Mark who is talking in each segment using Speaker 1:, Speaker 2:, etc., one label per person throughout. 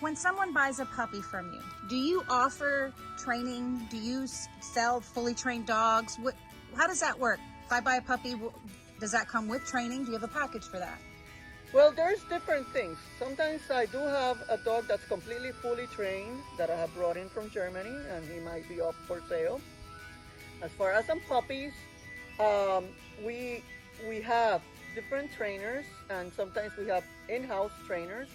Speaker 1: When someone buys a puppy from you, do you offer training? Do you sell fully trained dogs? How does that work? If I buy a puppy, does that come with training? Do you have a package for that?
Speaker 2: Well, there's different things. Sometimes I do have a dog that's completely fully trained that I have brought in from Germany, and he might be up for sale. As far as some puppies, we have different trainers, and sometimes we have in-house trainers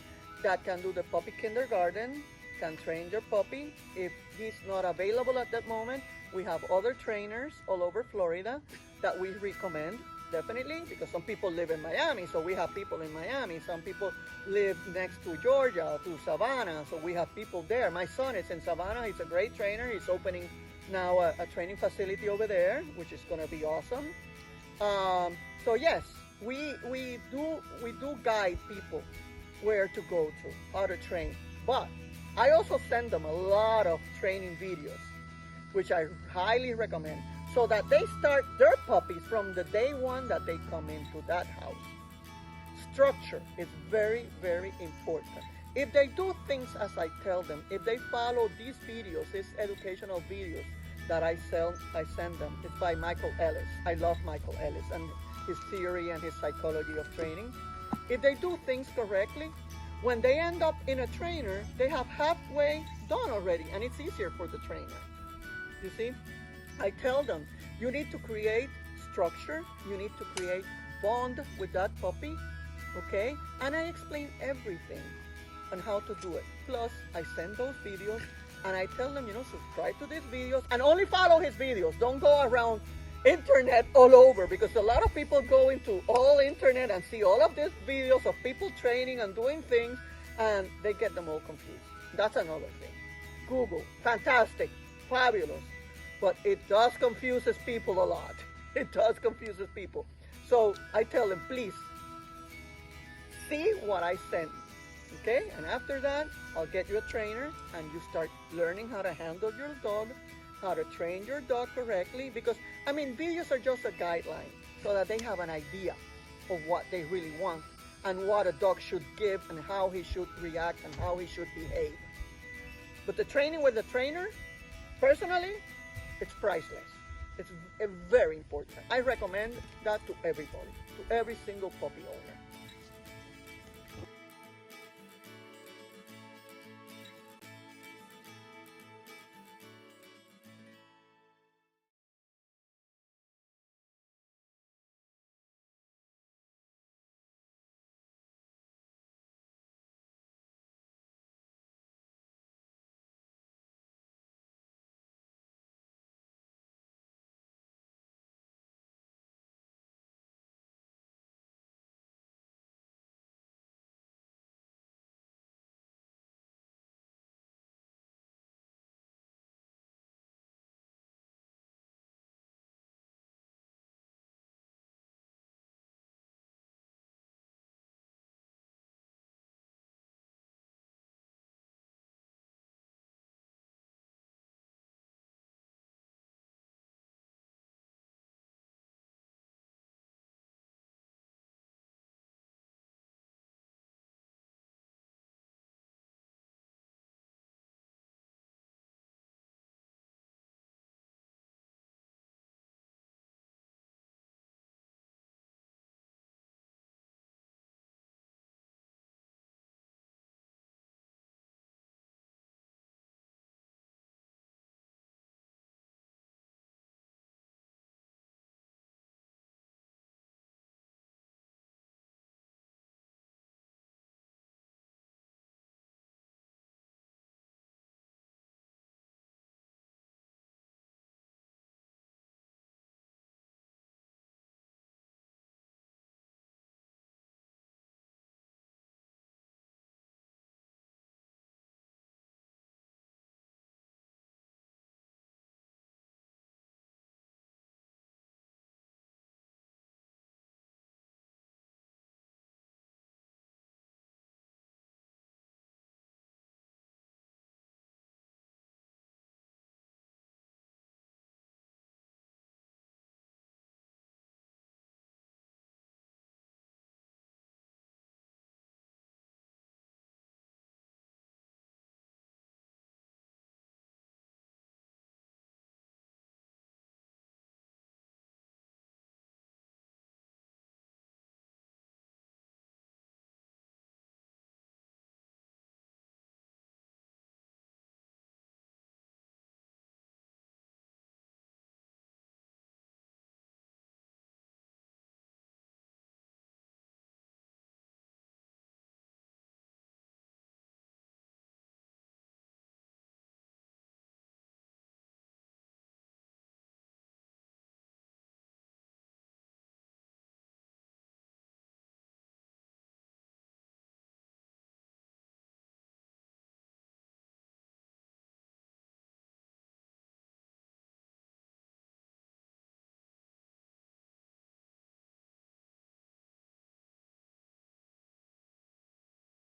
Speaker 2: that can do the puppy kindergarten, can train your puppy. If he's not available at that moment, we have other trainers all over Florida that we recommend, definitely, because some people live in Miami, so we have people in Miami. Some people live next to Georgia, to Savannah, so we have people there. My son is in Savannah. He's a great trainer. He's opening now a training facility over there, which is going to be awesome. So yes, we do guide people where to go to, how to train. But I also send them a lot of training videos, which I highly recommend, so that they start their puppies from the day one that they come into that house. Structure is very, very important. If they do things as I tell them, if they follow these videos, these educational videos that I send them, it's by Michael Ellis. I love Michael Ellis and his theory and his psychology of training. If they do things correctly, when they end up in a trainer, they have halfway done already, and it's easier for the trainer. You see? I tell them, you need to create structure, you need to create bond with that puppy, okay? And I explain everything on how to do it. Plus, I send those videos, and I tell them, subscribe to these videos, and only follow his videos. Don't go around internet all over, because a lot of people go into all internet and see all of these videos of people training and doing things, and they get them all confused. That's another thing. Google, fantastic, fabulous, but it does confuses people a lot. It does confuses people. So I tell them, please see what I sent, okay? And after that, I'll get you a trainer, and you start learning how to handle your dog, how to train your dog correctly, because videos are just a guideline so that they have an idea of what they really want and what a dog should give and how he should react and how he should behave. But the training with the trainer, personally, it's priceless. It's very important. I recommend that to everybody, to every single puppy owner.